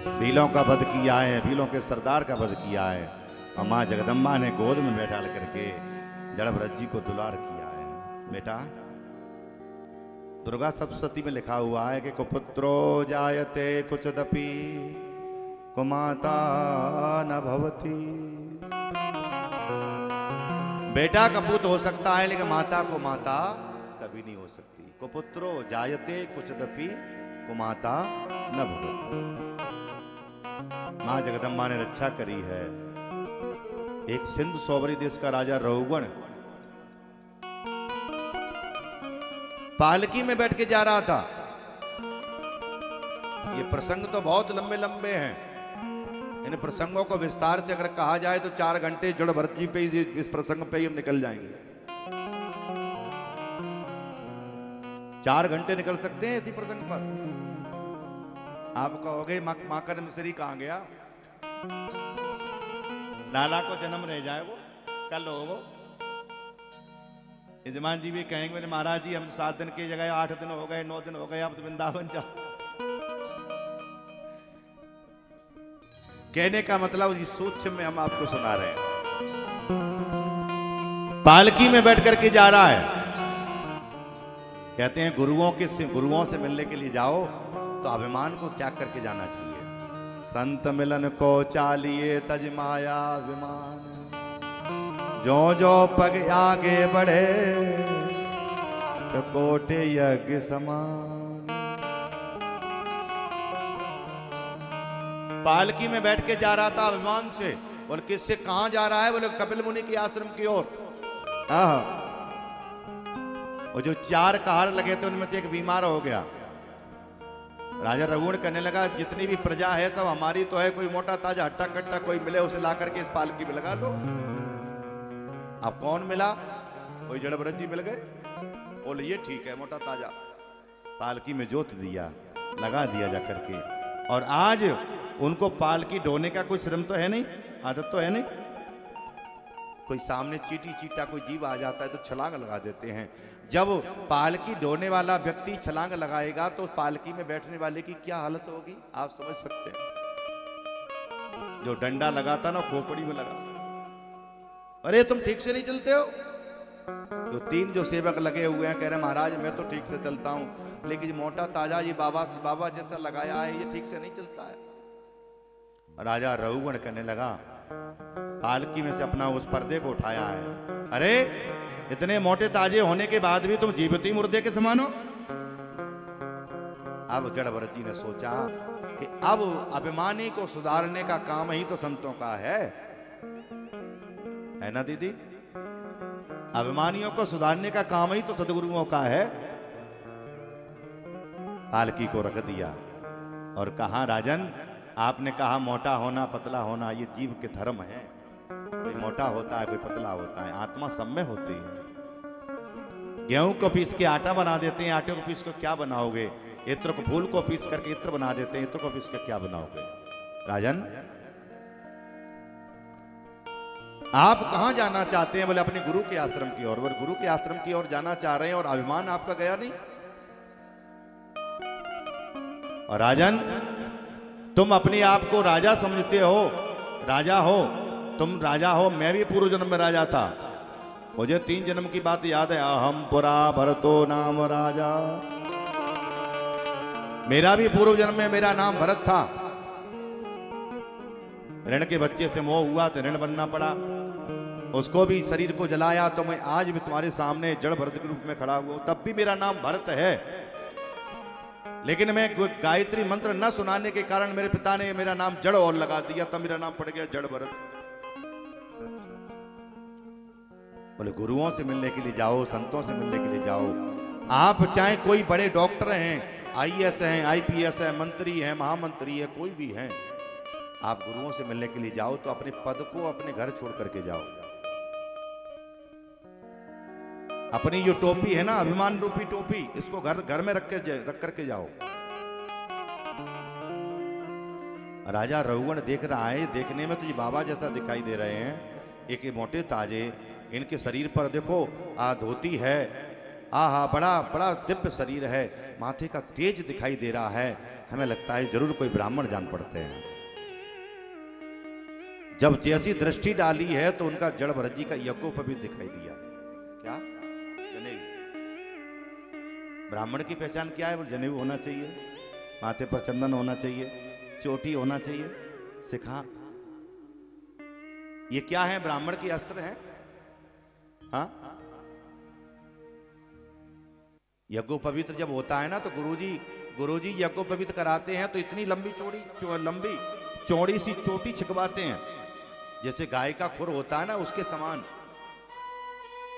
भीलों का वध किया है, भीलों के सरदार का वध किया है, और माँ जगदम्बा ने गोद में बैठा करके जड़ भरत जी को दुलार किया है। बेटा, दुर्गा सप्तशती में लिखा हुआ है कि कुपुत्रो जायते कुचदपि कुमाता न भवति। बेटा कपूत हो सकता है लेकिन माता को माता कभी नहीं हो सकती। कुपुत्रो जायते कुचदपि कुमाता न भवति। मां जगदम्बा ने रक्षा करी है। एक सिंध सोबरी देश का राजा रहुगण पालकी में बैठ के जा रहा था। ये प्रसंग तो बहुत लंबे लंबे हैं। इन प्रसंगों को विस्तार से अगर कहा जाए तो 4 घंटे जड़ भरत जी पे ही, इस प्रसंग पे ही हम निकल जाएंगे। 4 घंटे निकल सकते हैं इसी प्रसंग पर। आप कहोगे माकर मिश्री कहां गया? लाला को जन्म रह जाए वो कल हो। यजमान जी भी कहेंगे मेरे महाराज जी हम 7 दिन की जगह 8 दिन हो गए, 9 दिन हो गए, अब तो वृंदावन जाओ। कहने का मतलब इस सूक्ष्म में हम आपको सुना रहे हैं। पालकी में बैठ करके जा रहा है। कहते हैं गुरुओं से मिलने के लिए जाओ तो अभिमान को त्याग करके जाना चाहिए। संत मिलन को चालिए तज माया विमान, जो जो पग आगे बढ़े तो कोटे यज्ञ समान। पालकी में बैठ के जा रहा था अभिमान से। बोले किससे कहां जा रहा है? बोले कपिल मुनि के आश्रम की ओर। और जो 4 कहार लगे थे उनमें से एक बीमार हो गया। राजा रघुगण कहने लगा जितनी भी प्रजा है सब हमारी तो है, कोई मोटा ताजा हट्टा कट्टा कोई मिले उसे ला करके इस पालकी में लगा लो। अब कौन मिला? कोई जड़ भरत जी मिल गए। बोले ये ठीक है, मोटा ताजा पालकी में जोत दिया, लगा दिया जा करके। और आज उनको पालकी ढोने का कोई श्रम तो है नहीं, आदत तो है नहीं। कोई सामने चीटी चीटा कोई जीव आ जाता है तो छलांग लगा देते हैं। जब पालकी ढोने वाला व्यक्ति छलांग लगाएगा तो पालकी में बैठने वाले की क्या हालत होगी आप समझ सकते हैं। जो डंडा लगाता ना खोपड़ी में लगा, अरे तुम ठीक से नहीं चलते हो। तो 3 जो सेवक लगे हुए हैं कह रहे महाराज मैं तो ठीक से चलता हूं, लेकिन मोटा ताजा ये बाबा जैसा लगाया है ये ठीक से नहीं चलता है। राजा रघुगण कहने लगा पालकी में से अपना उस पर्दे को उठाया है। अरे इतने मोटे ताजे होने के बाद भी तुम जीवित मुर्दे के समान हो। अब जड़ भरत जी ने सोचा कि अब अभिमानी को सुधारने का काम ही तो संतों का है ना दीदी? अभिमानियों को सुधारने का काम ही तो सदगुरुओं का है। पालकी को रख दिया और कहा राजन आपने कहा मोटा होना पतला होना ये जीव के धर्म है। कोई मोटा होता है कोई पतला होता है, आत्मा सब में होती है। गेहूं को पीस के आटा बना देते हैं, आटे को पीस कर क्या बनाओगे? इत्र को फूल को पीस करके इत्र बना देते हैं, इत्र को पीस कर क्या बनाओगे? राजन आप कहां जाना चाहते हैं? बोले अपने गुरु के आश्रम की ओर। बोले गुरु के आश्रम की ओर जाना चाह रहे हैं और अभिमान आपका गया नहीं। और राजन तुम अपने आप को राजा समझते हो, राजा हो, तुम राजा हो। मैं भी पूर्व जन्म में राजा था। मुझे 3 जन्म की बात याद है। अहम पुरा भरतो नाम राजा। मेरा भी पूर्व जन्म में मेरा नाम भरत था। ऋण के बच्चे से मोह हुआ तो ऋण बनना पड़ा, उसको भी शरीर को जलाया तो मैं आज भी तुम्हारे सामने जड़ भरत के रूप में खड़ा हुआ। तब भी मेरा नाम भरत है, लेकिन मैं गायत्री मंत्र न सुनाने के कारण मेरे पिता ने मेरा नाम जड़ और लगा दिया, तब मेरा नाम पड़ गया जड़ भरत। बोले गुरुओं से मिलने के लिए जाओ, संतों से मिलने के लिए जाओ। आप चाहे कोई बड़े डॉक्टर हैं, आईएएस हैं, आईपीएस हैं, मंत्री हैं, महामंत्री है, कोई भी हैं, आप गुरुओं से मिलने के लिए जाओ तो अपने पद को अपने घर छोड़ करके जाओ। अपनी जो टोपी है ना, अभिमान रूपी टोपी, इसको घर में रख करके जाओ। राजा रघुगण देख रहा है, देखने में तो ये बाबा जैसा दिखाई दे रहे हैं, एक मोटे ताजे, इनके शरीर पर देखो धोती है, आहा, बड़ा बड़ा दिव्य शरीर है, माथे का तेज दिखाई दे रहा है, हमें लगता है जरूर कोई ब्राह्मण जान पड़ते हैं। जब जैसी दृष्टि डाली है तो उनका जड़ भरत जी का यज्ञोपवीत दिखाई दिया। क्या? जनेऊ। ब्राह्मण की पहचान क्या है? वो जनेऊ होना चाहिए, माथे पर चंदन होना चाहिए, चोटी होना चाहिए, शिखा। ये क्या है? ब्राह्मण की अस्त्र है। हाँ, यज्ञोपवीत जब होता है ना तो गुरुजी यज्ञोपवीत कराते हैं तो इतनी लंबी चौड़ी सी चोटी छिकवाते हैं, जैसे गाय का खुर होता है ना उसके समान।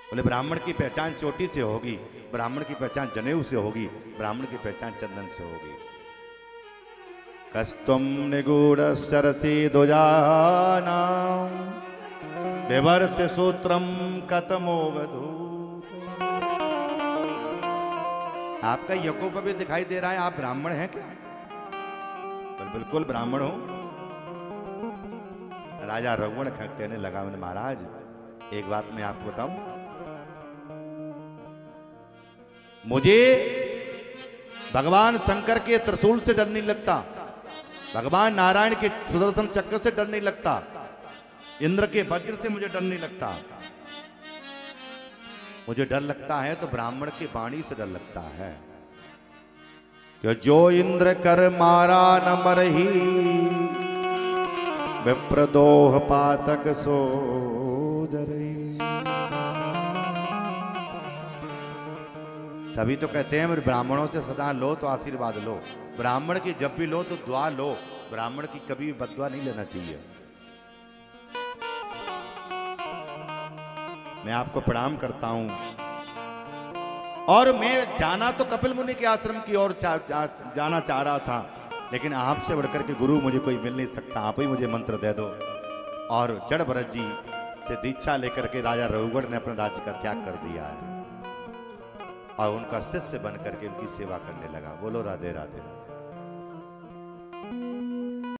बोले ब्राह्मण की पहचान चोटी से होगी, ब्राह्मण की पहचान जनेऊ से होगी, ब्राह्मण की पहचान चंदन से होगी। Costume निगूढ़ Cersei दुजानां विवर्ष सूत्रम कतमोवधूत। आपका यज्ञोपवीत दिखाई दे रहा है, आप ब्राह्मण हैं क्या? बिल्कुल ब्राह्मण हो। राजा रघुवण कहने लगा, मैंने महाराज एक बात मैं आपको बताऊं, मुझे भगवान शंकर के त्रिशूल से डर नहीं लगता, भगवान नारायण के सुदर्शन चक्र से डर नहीं लगता, इंद्र के वज्र से मुझे डर नहीं लगता। मुझे डर लगता है तो ब्राह्मण की वाणी से डर लगता है कि जो इंद्र कर मारा न मरही, विप्रदोह पातक सो डरई। तभी तो कहते हैं ब्राह्मणों से सदा लो तो आशीर्वाद लो, ब्राह्मण की जब भी लो तो दुआ लो, ब्राह्मण की कभी भी बददुआ नहीं लेना चाहिए। मैं आपको प्रणाम करता हूं। और मैं जाना तो कपिल मुनि के आश्रम की ओर जाना चाह रहा था, लेकिन आपसे बढ़कर के गुरु मुझे कोई मिल नहीं सकता, आप ही मुझे मंत्र दे दो। और जड़ भरत जी से दीक्षा लेकर के राजा रघुगढ़ ने अपने राज्य का त्याग कर दिया है और उनका शिष्य बन करके उनकी सेवा करने लगा। बोलो राधे राधे।